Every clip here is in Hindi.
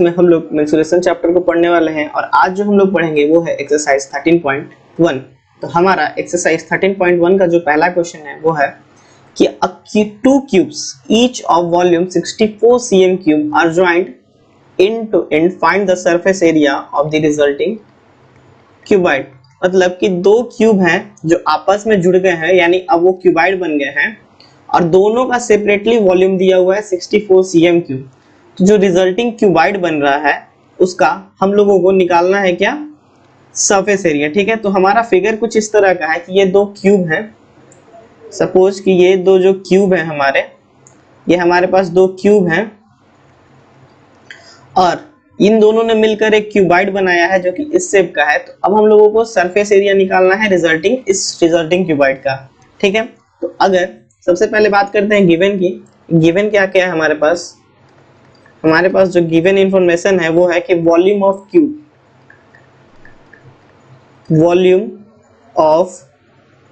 क्लास में हम लोग मेंसुरेशन चैप्टर को पढ़ने वाले हैं और आज जो हम लोग पढ़ेंगे वो है एक्सरसाइज 13.1। तो हमारा एक्सरसाइज 13.1 का जो पहला क्वेश्चन है वो है कि two cubes each of volume 64 cm cube are joined end to end find the surface area of the resulting cuboid. मतलब कि दो क्यूब हैं जो आपस में जुड़ गए हैं, यानी अब वो क्यूबाइड बन गए हैं और दोनों का सेपरेटली वॉल्यूम दिया हुआ है 64 cm क्यूब। तो जो रिजल्टिंग क्यूबाइड बन रहा है उसका हम लोगों को निकालना है क्या, सरफेस एरिया। ठीक है, तो हमारा फिगर कुछ इस तरह का है कि ये दो क्यूब हैं। सपोज कि ये दो जो क्यूब हैं ये हमारे पास दो क्यूब हैं और इन दोनों ने मिलकर एक क्यूबाइड बनाया है जो कि इस शेप का है। तो अब हम लोगों को सरफेस एरिया निकालना है रिजल्टिंग क्यूबाइड का। ठीक है, तो अगर सबसे पहले बात करते हैं गिवन की। गिवन क्या क्या है हमारे पास जो गिवन इंफॉर्मेशन है वो है कि वॉल्यूम ऑफ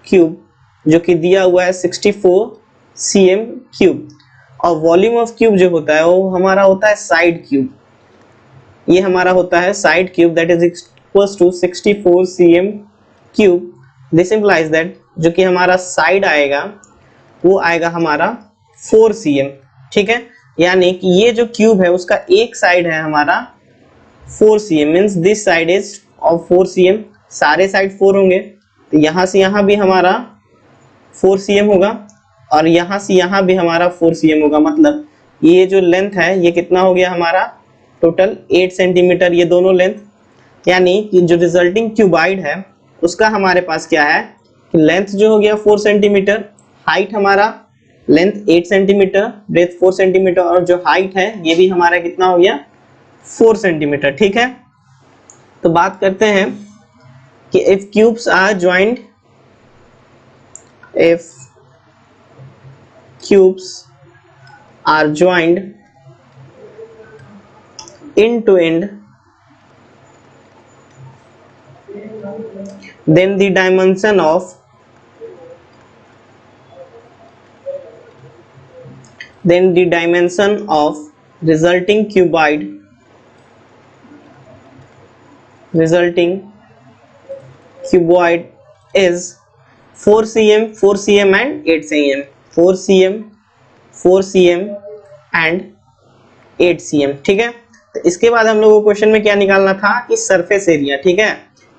क्यूब जो कि दिया हुआ है 64 cm क्यूब, और वॉल्यूम ऑफ क्यूब जो होता है वो हमारा होता है साइड क्यूब। ये हमारा होता है side cube, that is equals to 64 cm cube. This implies that जो कि हमारा साइड आएगा वो आएगा हमारा 4 cm। ठीक है, यानी कि ये जो क्यूब है उसका एक साइड है हमारा 4 cm, means this side is of 4 cm। सारे साइड 4 होंगे तो यहाँ से यहाँ भी हमारा 4 cm होगा और यहाँ से यहाँ भी हमारा 4 cm होगा। मतलब ये जो लेंथ है ये कितना हो गया हमारा टोटल 8 सेंटीमीटर, ये दोनों लेंथ। यानी कि जो रिजल्टिंग क्यूबाइड है उसका हमारे पास क्या है कि लेंथ जो हो गया 4 सेंटीमीटर, हाइट हमारा लेंथ 8 सेंटीमीटर, ब्रेथ 4 सेंटीमीटर और जो हाइट है ये भी हमारा कितना हो गया 4 सेंटीमीटर। ठीक है, तो बात करते हैं कि if cubes are joint, end to end, then the dimension of resulting cuboid is 4 cm and 8 cm, 4 cm and 8 cm। ठीक है, तो इसके बाद हम लोगों को क्वेश्चन में क्या निकालना था कि सरफेस एरिया। ठीक है,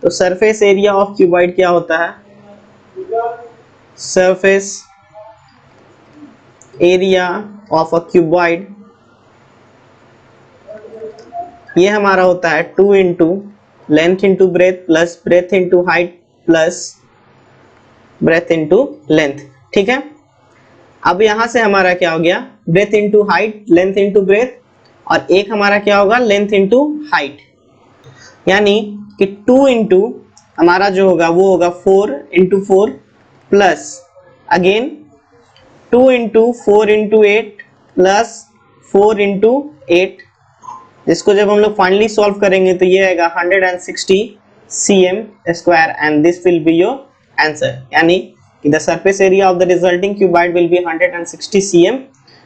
तो सरफेस एरिया ऑफ क्यूबाइड क्या होता है, surface area of a cuboid ये हमारा होता है 2 into length into breadth plus breadth into height plus breadth into length. ठीक है, अब यहां से हमारा क्या हो गया breath into height, length into breadth, और एक हमारा क्या होगा लेंथ इंटू हाइट। यानी कि 2 इंटू हमारा जो होगा वो होगा 4 into 4 plus again 2 into 4 into 8 plus 4 into 8। इसको जब हम लोग फाइनली सॉल्व करेंगे तो ये आएगा 160 cm square and this will be your answer. यानी कि the surface area of the resulting cuboid will be 160 cm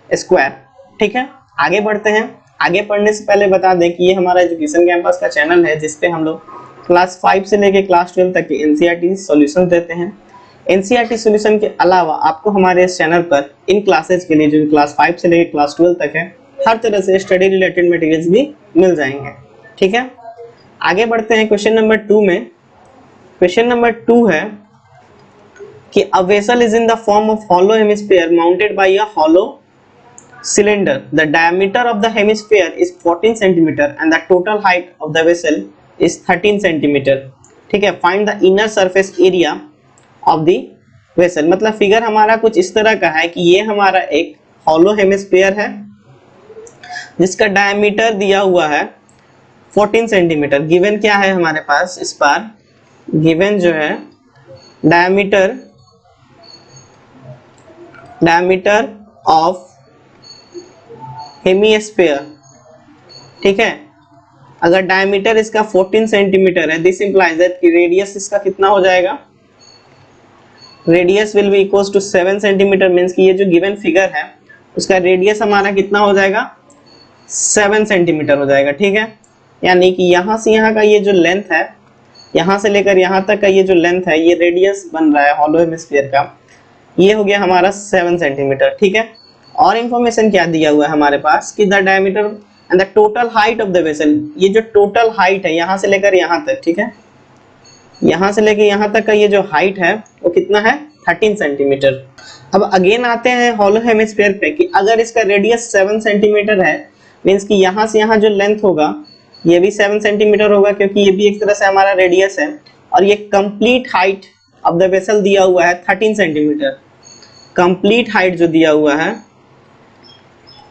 square. ठीक है, आगे बढ़ते हैं। आगे पढ़ने से पहले बता दें कि ये हमारा एजुकेशन कैंपस का चैनल है जिसपे हम लोग क्लास 5 से लेके क्लास 12 तक के एनसीईआरटी सॉल्यूशंस देते हैं। एनसीईआरटी सॉल्यूशन के अलावा आपको हमारे इस चैनल पर इन क्लासेस के लिए जो क्लास 5 से लेके क्लास 12 तक है हर तरह से स्टडी रिलेटेड मटेरियल्स भी मिल जाएंगे। ठीक है, आगे बढ़ते हैं क्वेश्चन नंबर 2 में। क्वेश्चन नंबर 2 है कि a vessel is in the form of hollow hemisphere mounted by a hollow cylinder. The diameter of the hemisphere is 14 centimeter and the total height of the vessel is 13 centimeter. ठीक है, find the inner surface area of the vessel। मतलब फिगर हमारा कुछ इस तरह का है कि ये हमारा एक hollow hemisphere है जिसका डायमीटर दिया हुआ है 14 सेंटीमीटर। गिवन क्या है हमारे पास इस बार, गिवन जो है डायमीटर ऑफ हेमिस्फीयर। ठीक है, अगर डायमीटर इसका 14 सेंटीमीटर है, दिस इंप्लाइज दैट कि रेडियस इसका कितना हो जाएगा, radius will be equals to 7 centimetre. Means कि ये जो गिवन फिगर है उसका रेडियस हमारा कितना हो जाएगा 7 सेंटीमीटर हो जाएगा। ठीक है, यानी कि यहाँ से यहाँ का ये जो लेंथ है, यहाँ से लेकर यहाँ तक का ये जो लेंथ है, ये रेडियस बन रहा है हॉलो हेमिस्फीयर का, ये हो गया हमारा 7 सेंटीमीटर। ठीक है, और इंफॉर्मेशन क्या दिया हुआ है हमारे पास कि the diameter and the total height of the vessel, ये जो टोटल हाइट है यहाँ से लेकर यहाँ तक, ठीक है, यहाँ से लेकर यहाँ तक का ये जो हाइट है वो कितना है, 13 सेंटीमीटर। अब अगेन आते हैं हॉलो हेमिस्फीयर पे कि अगर इसका रेडियस 7 सेंटीमीटर है, मीन्स कि यहाँ से यहाँ जो लेंथ होगा ये भी 7 सेंटीमीटर होगा, क्योंकि ये भी एक तरह से हमारा रेडियस है, और ये complete height of the vessel दिया हुआ है 13 सेंटीमीटर। कंप्लीट हाइट जो दिया हुआ है,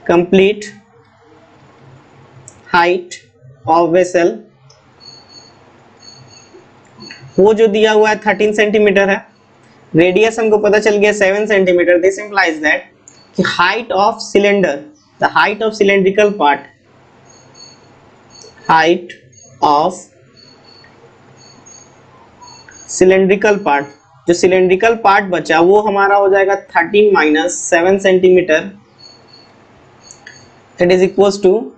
कंप्लीट हाइट ऑफ वेसल, वो जो दिया हुआ है 13 सेंटीमीटर है, रेडियस हमको पता चल गया 7 सेंटीमीटर। दिस इंप्लाइज दैट कि height of cylinder, the height of cylindrical part, height of cylindrical part, जो सिलेंड्रिकल पार्ट बचा वो हमारा हो जाएगा 13 minus 7 centimetre, it is equals to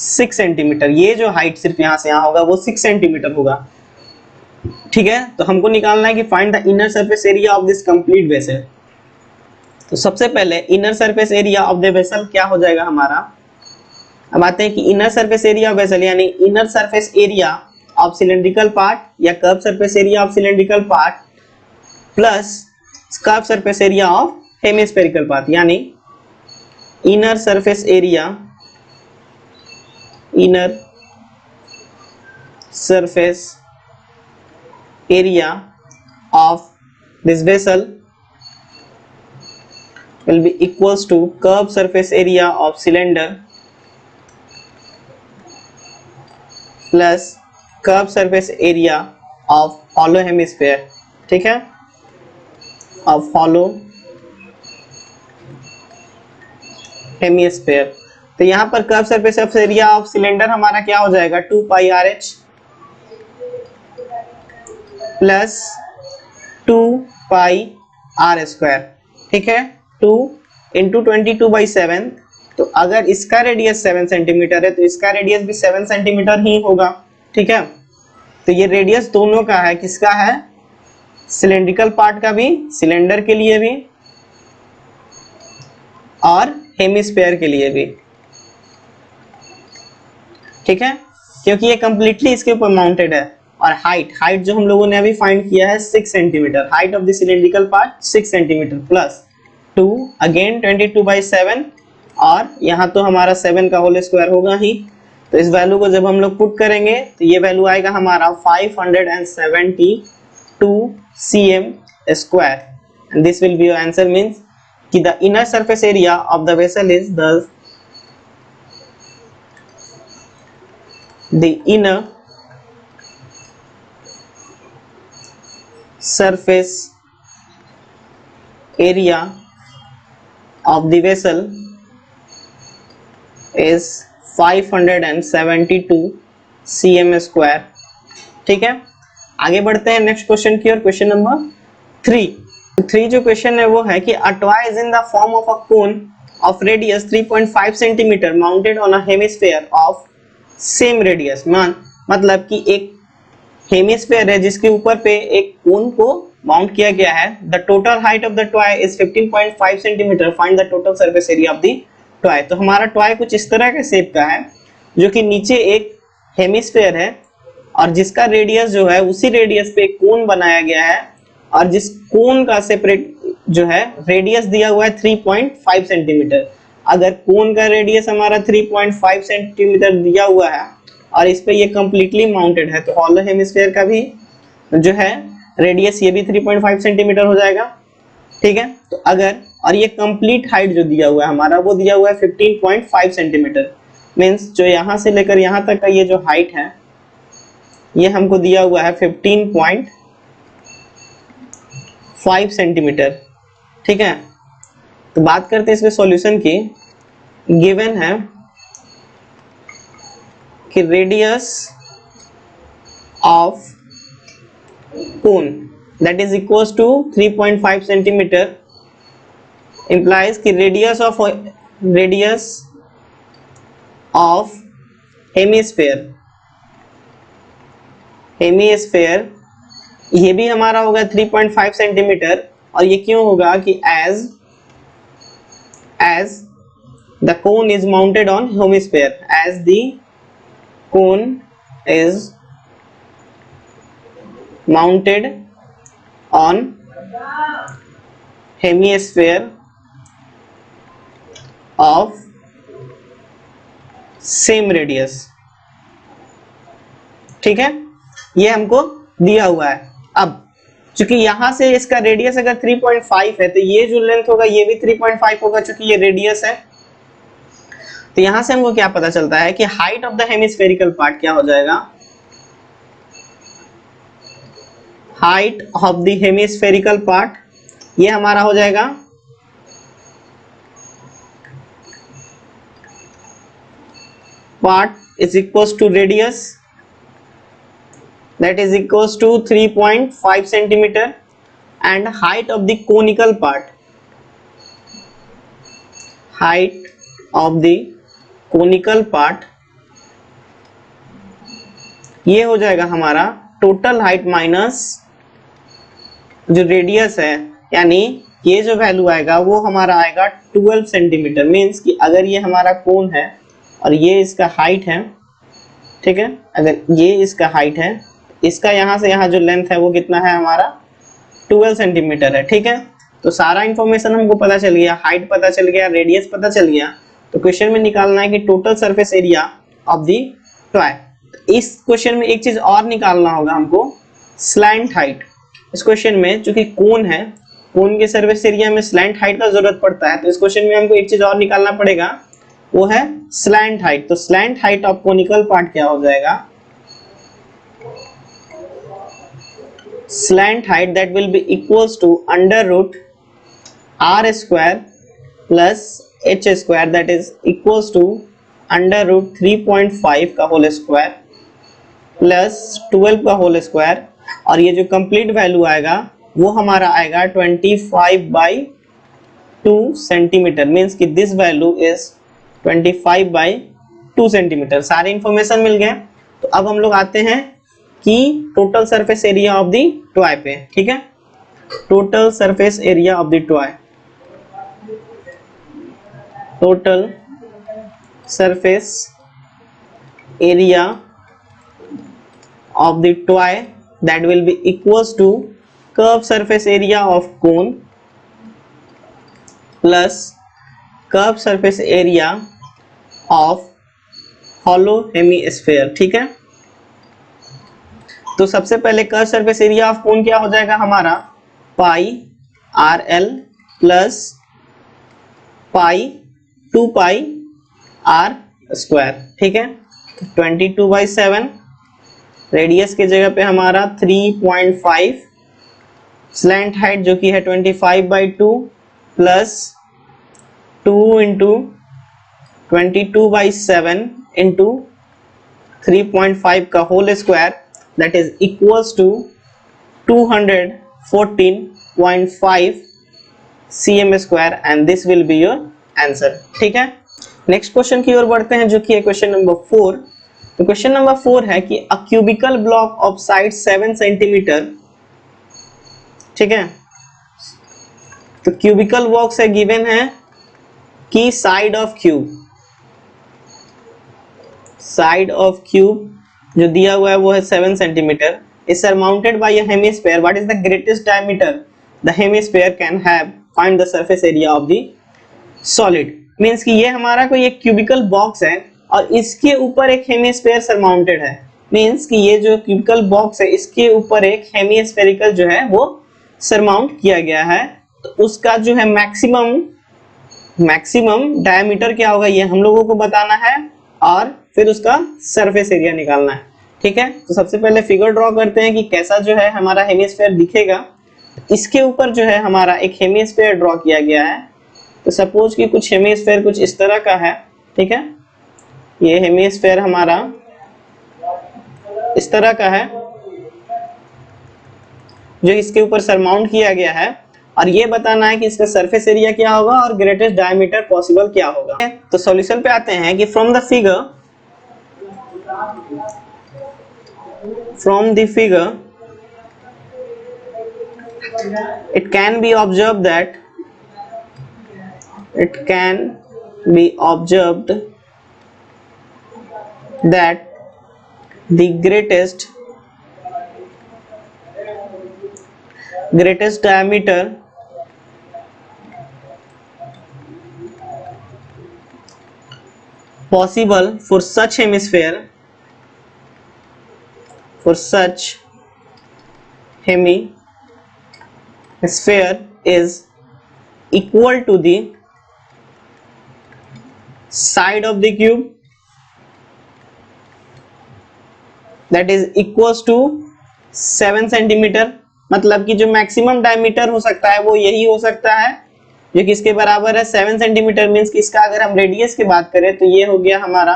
6 centimetre. ये जो हाइट सिर्फ यहाँ से यहाँ होगा वो 6 सेंटीमीटर होगा। ठीक है, तो हमको निकालना है कि find the inner surface area of this complete vessel. तो सबसे पहले inner surface area of the vessel क्या हो जाएगा हमारा। अब आते हैं कि inner surface area of vessel यानी inner surface area of cylindrical part या curve surface area of cylindrical part plus curve surface area of hemispherical part, यानी inner surface area, inner surface area of this vessel will be equals to curved surface area of cylinder plus curved surface area of hollow hemisphere। ठीक है, of hollow hemisphere। तो यहाँ पर curve surface area of cylinder हमारा क्या हो जाएगा, 2 पाई RH प्लस 2 पाई R स्क्वायर। ठीक है, 2 इंटू 22/7। तो अगर इसका रेडियस 7 सेंटीमीटर है तो इसका रेडियस भी 7 सेंटीमीटर ही होगा। ठीक है, तो ये रेडियस दोनों का है, किसका है, सिलेंड्रिकल पार्ट का भी, सिलेंडर के लिए भी और हेमिस्फीयर के लिए भी। ठीक है, क्योंकि ये कंप्लीटली इसके ऊपर माउंटेड है। और हाइट जो हम लोगों ने अभी फाइंड किया है 6 centimetre, height of the cylindrical part 6 centimetre plus 2 again 22/7, और यहाँ तो हमारा 7 का होल स्क्वायर होगा ही। तो इस वैल्यू को जब हम लोग पुट करेंगे तो ये वैल्यू आएगा हमारा 572 cm square, and this will be your answer. Means कि the inner surface area of the vessel is the inner surface area of the vessel is 572 cm square। ठीक है, आगे बढ़ते हैं नेक्स्ट क्वेश्चन की ओर। क्वेश्चन नंबर 3 जो क्वेश्चन है वो है कि a toy is in the form of a cone of radius 3.5 cm mounted on a hemisphere of same radius। मतलब कि एक हेमिस्फीयर है जिसके ऊपर पे एक कोन को माउंट किया गया है। The total height of the toy is 15.5 centimetre, find the total surface area of the toy. तो हमारा टॉय कुछ इस तरह के शेप का है, जो कि नीचे एक हेमिस्फीयर है और जिसका रेडियस जो है उसी रेडियस पे एक कोन बनाया गया है, और जिस कोन का सेपरेट जो है रेडियस दिया हुआ है 3.5 सेंटीमीटर। अगर कोन का रेडियस हमारा 3.5 सेंटीमीटर दिया हुआ है और इस पे ये कंप्लीटली माउंटेड है, तो हॉलो हेमिस्फीयर का भी जो है रेडियस ये भी 3.5 सेंटीमीटर हो जाएगा। ठीक है, तो अगर और ये कंप्लीट हाइट जो दिया हुआ है हमारा वो दिया हुआ है 15.5 सेंटीमीटर। मींस जो यहाँ से लेकर यहाँ तक का ये जो हाइट है ये हमको दिया हुआ है 15.5 सेंटीमीटर। ठीक है, तो बात करते हैं इसके सॉल्यूशन की। गिवन है कि radius of cone that is equals to 3.5 centimetre implies कि रेडियस ऑफ हेमिस्फेयर, हेमिस्फेयर ये भी हमारा होगा 3.5 सेंटीमीटर। और ये क्यों होगा कि as the cone is mounted on hemisphere, as the cone is mounted on hemisphere of same radius. ठीक है, ये हमको दिया हुआ है। अब चूंकि यहां से इसका रेडियस अगर 3.5 है तो ये जो लेंथ होगा ये भी 3.5 होगा, चूंकि ये रेडियस है। तो यहां से हमको क्या पता चलता है कि height of the hemispherical part क्या हो जाएगा, height of the hemispherical part ये हमारा हो जाएगा part is equals to radius, that is equals to 3.5 centimeter, and height of the conical part, height of the conical part ये हो जाएगा हमारा टोटल हाइट माइनस जो रेडियस है, यानी ये जो वैल्यू आएगा वो हमारा आएगा 12 सेंटीमीटर। मीन्स कि अगर ये हमारा कोन है और ये इसका हाइट है, ठीक है, अगर ये इसका हाइट है, इसका यहाँ से यहाँ जो लेंथ है वो कितना है हमारा 12 सेंटीमीटर है। ठीक है, तो सारा इंफॉर्मेशन हमको पता चल गया, हाइट पता चल गया, रेडियस पता चल गया। तो क्वेश्चन में निकालना है कि total surface area of the toy. इस क्वेश्चन में एक चीज और निकालना होगा हमको, स्लैंट हाइट। इस क्वेश्चन में चूंकि कोन है, कोन के सरफेस एरिया में स्लैंट हाइट का जरूरत पड़ता है, तो इस क्वेश्चन में हमको एक चीज और निकालना पड़ेगा, वो है स्लैंट हाइट। तो slant height of conical part क्या हो जाएगा, slant height that will be equals to under root r square plus h square, that is equals to under root 3.5 का होल स्क्वायर प्लस 12 का होल स्क्वायर, और ये जो कंप्लीट वैल्यू आएगा वो हमारा आएगा 25/2 सेंटीमीटर। मीन्स कि दिस वैल्यू इज 25/2 सेंटीमीटर। सारे इंफॉर्मेशन मिल गए। तो अब हम लोग आते हैं कि total surface area of the toy पे। ठीक है, total surface area of the toy, total surface area of the toy that will be equals to curve surface area of cone plus curve surface area of hollow hemisphere. ठीक है, तो सबसे पहले कर्व सरफेस एरिया ऑफ कोन क्या हो जाएगा हमारा, pi r l plus pi 2 pi r square. ठीक है, 22/7, रेडियस की जगह पे हमारा 3.5, स्लैंट हाइट जो कि है 25/2 प्लस 2 इंटू 22/7 इंटू 3.5 का whole square, that is equals to 214.5 cm square, and this will be your answer। ठीक है, नेक्स्ट क्वेश्चन की ओर बढ़ते हैं जो कि है क्वेश्चन नंबर 4। तो क्वेश्चन नंबर 4 है कि a cubical block of side 7 centimetre. ठीक है, तो क्यूबिकल ब्लॉक से गिवन है कि side of cube, side of cube जो दिया हुआ है वो है 7 centimetre, is surmounted by a hemisphere. What is the greatest diameter the hemisphere can have? Find the surface area of the solid। Means कि ये हमारा कोई एक क्यूबिकल बॉक्स है और इसके ऊपर एक हेमिस्फीयर सरमाउंटेड है। मीन्स कि ये जो क्यूबिकल बॉक्स है इसके ऊपर एक हेमिस्फेरिकल जो है वो सरमाउंट किया गया है। तो उसका जो है मैक्सिमम डायमीटर क्या होगा ये हम लोगों को बताना है और फिर उसका सरफेस एरिया निकालना है। ठीक है, तो सबसे पहले फिगर ड्रॉ करते हैं कि कैसा जो है हमारा हेमिस्फीयर दिखेगा। इसके ऊपर जो है हमारा एक हेमिस्फीयर ड्रॉ किया गया है। तो सपोज कि कुछ हेमिस्फीयर कुछ इस तरह का है। ठीक है, ये हेमिस्फीयर हमारा इस तरह का है जो इसके ऊपर सरमाउंट किया गया है। और ये बताना है कि इसका सरफेस एरिया क्या होगा और ग्रेटेस्ट डायमीटर पॉसिबल क्या होगा। तो सॉल्यूशन पे आते हैं कि from the figure it can be observed that the greatest diameter possible for such hemisphere is equal to the side of the cube, that is equals to 7 centimetre. मतलब कि जो मैक्सिमम डायमीटर हो सकता है वो यही हो सकता है जो कि इसके बराबर है 7 सेंटीमीटर। मींस कि इसका अगर हम रेडियस की बात करें तो ये हो गया हमारा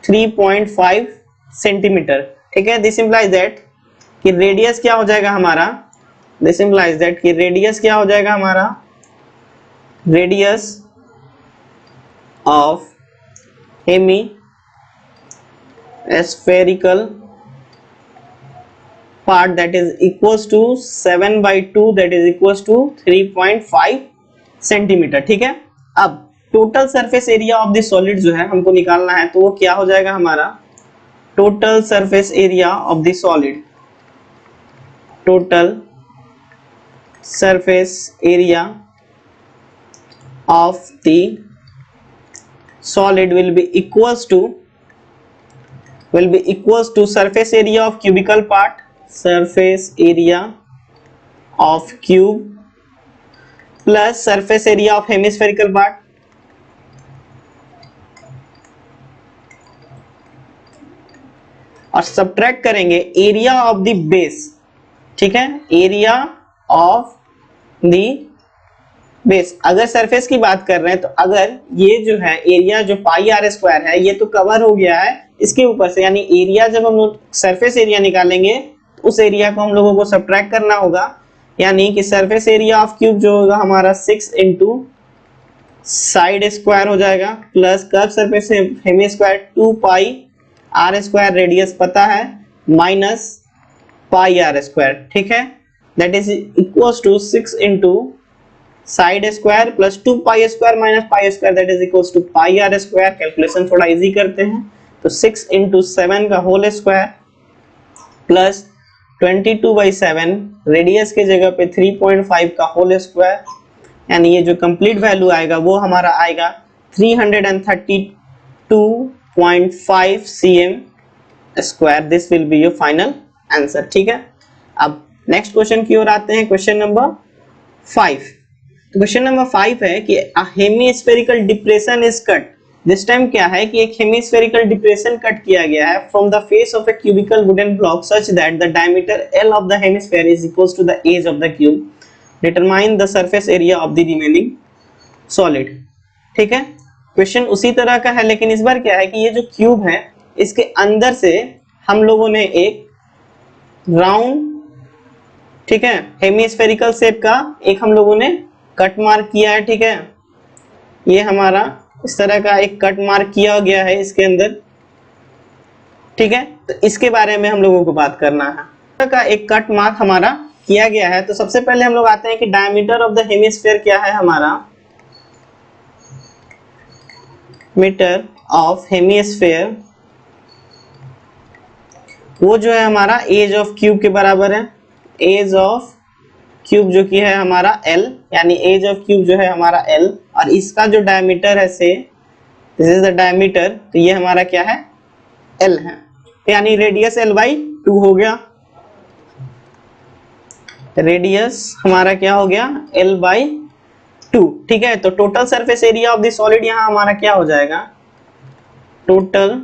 3.5 सेंटीमीटर। ठीक है, दिस इंप्लाइज दैट कि रेडियस क्या हो जाएगा हमारा, radius of hemispherical part, that is equals to 7/2, that is equals to 3.5 centimetre. ठीक है, अब total surface area of the solid जो है हमको निकालना है, तो वो क्या हो जाएगा हमारा, total surface area of the solid, total surface area of the solid will be equals to surface area of cubical part, surface area of cube plus surface area of hemispherical part, और सब्ट्रैक्ट करेंगे एरिया ऑफ द बेस। ठीक है, एरिया ऑफ द बेस। अगर सरफेस की बात कर रहे हैं तो अगर ये जो है एरिया जो पाई आर स्क्वायर है ये तो कवर हो गया है इसके ऊपर से, यानी एरिया जब हम लोग सरफेस एरिया निकालेंगे तो उस एरिया को हम लोगों को सब्ट्रैक्ट करना होगा, यानी कि सरफेस एरिया ऑफ क्यूब जो होगा हमारा 6 इंटू साइड स्क्वायर हो जाएगा plus curve surface hemi square 2 pi r square radius पता है माइनस पाई आर स्क्वायर। ठीक है, that is equals to 6 into side square plus 2 pi square minus pi square, that is equals to pi r square. Calculation थोड़ा इजी करते हैं तो 6 इंटू 7 का होल स्क्वायर प्लस 22/7 रेडियस के जगह पे 3.5 का होल स्क्वायर, यानी ये जो कंप्लीट वैल्यू आएगा वो हमारा आएगा 332.5 cm square. This will be your final answer. ठीक है, अब नेक्स्ट क्वेश्चन की ओर आते हैं, क्वेश्चन नंबर 5। क्वेश्चन नंबर 5 है कि a hemispherical depression is cut. This time क्या है कि एक हेमिस्फेरिकल डिप्रेशन कट किया गया है from the face of a cubical wooden block such that the diameter L of the hemisphere is equals to the edge of the cube. Determine the surface area of the remaining solid. ठीक है, क्वेश्चन उसी तरह का है लेकिन इस बार क्या है कि ये जो क्यूब है इसके अंदर से हम लोगों ने एक राउंड, ठीक है, हेमिस्फेरिकल शेप का एक हम लोगों ने कट मार्क किया है। ठीक है, ये हमारा इस तरह का एक कट मार्क किया गया है इसके अंदर। ठीक है, तो इसके बारे में हम लोगों को बात करना है। इस तरह का एक कट मार्क हमारा किया गया है, तो सबसे पहले हम लोग आते हैं कि डायमीटर ऑफ द हेमिस्फीयर क्या है हमारा, मीटर ऑफ हेमिस्फीयर वो जो है हमारा एज ऑफ क्यूब के बराबर है। एज ऑफ क्यूब जो कि है हमारा L, यानी एज ऑफ क्यूब जो है हमारा L, और इसका जो डायमीटर है से दिस इज द डायमीटर, तो ये हमारा क्या है L है, यानी रेडियस L/2 हो गया। रेडियस हमारा क्या हो गया L/2। ठीक है, तो total surface area of the solid यहाँ हमारा क्या हो जाएगा, total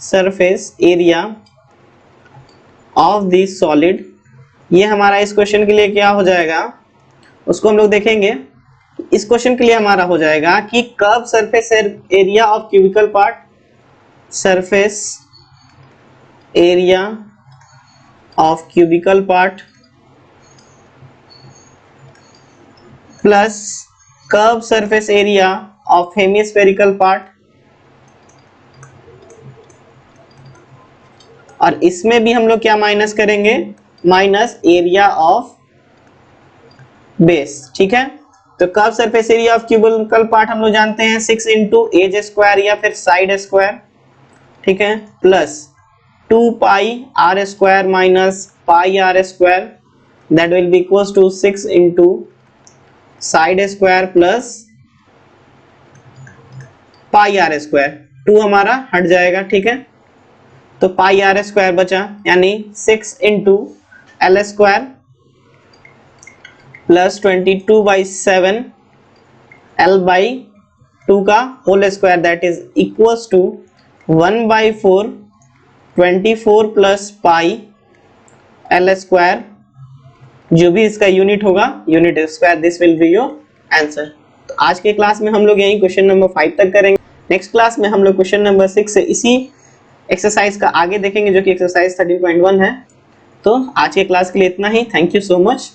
surface area of the solid, ये हमारा इस क्वेश्चन के लिए क्या हो जाएगा उसको हम लोग देखेंगे। इस क्वेश्चन के लिए हमारा हो जाएगा कि curve surface area of cubicle part, surface area of cubicle part plus curve surface area of hemispherical part, और इसमें भी हम लोग क्या माइनस करेंगे, माइनस एरिया ऑफ बेस। ठीक है, तो curve surface area of cubicle part हम लोग जानते हैं 6 इंटू एज स्क्वायर या फिर साइड स्क्वायर। ठीक है, plus 2 pi r square minus pi r square, that will be equals to 6 into side square plus pi r square. 2 हमारा हट जाएगा। ठीक है, तो पाई आर स्क्वायर बचा, यानी 6 into L square plus 22/7 L by 2 का whole square, that is equals to 1/4 24 plus pi L square, जो भी इसका यूनिट होगा unit square, this will be your answer. तो आज के क्लास में हम लोग यही क्वेश्चन नंबर 5 तक करेंगे। नेक्स्ट क्लास में हम लोग क्वेश्चन नंबर 6 से इसी एक्सरसाइज का आगे देखेंगे, जो कि एक्सरसाइज 13.1 है। तो आज के क्लास के लिए इतना ही। Thank you so much.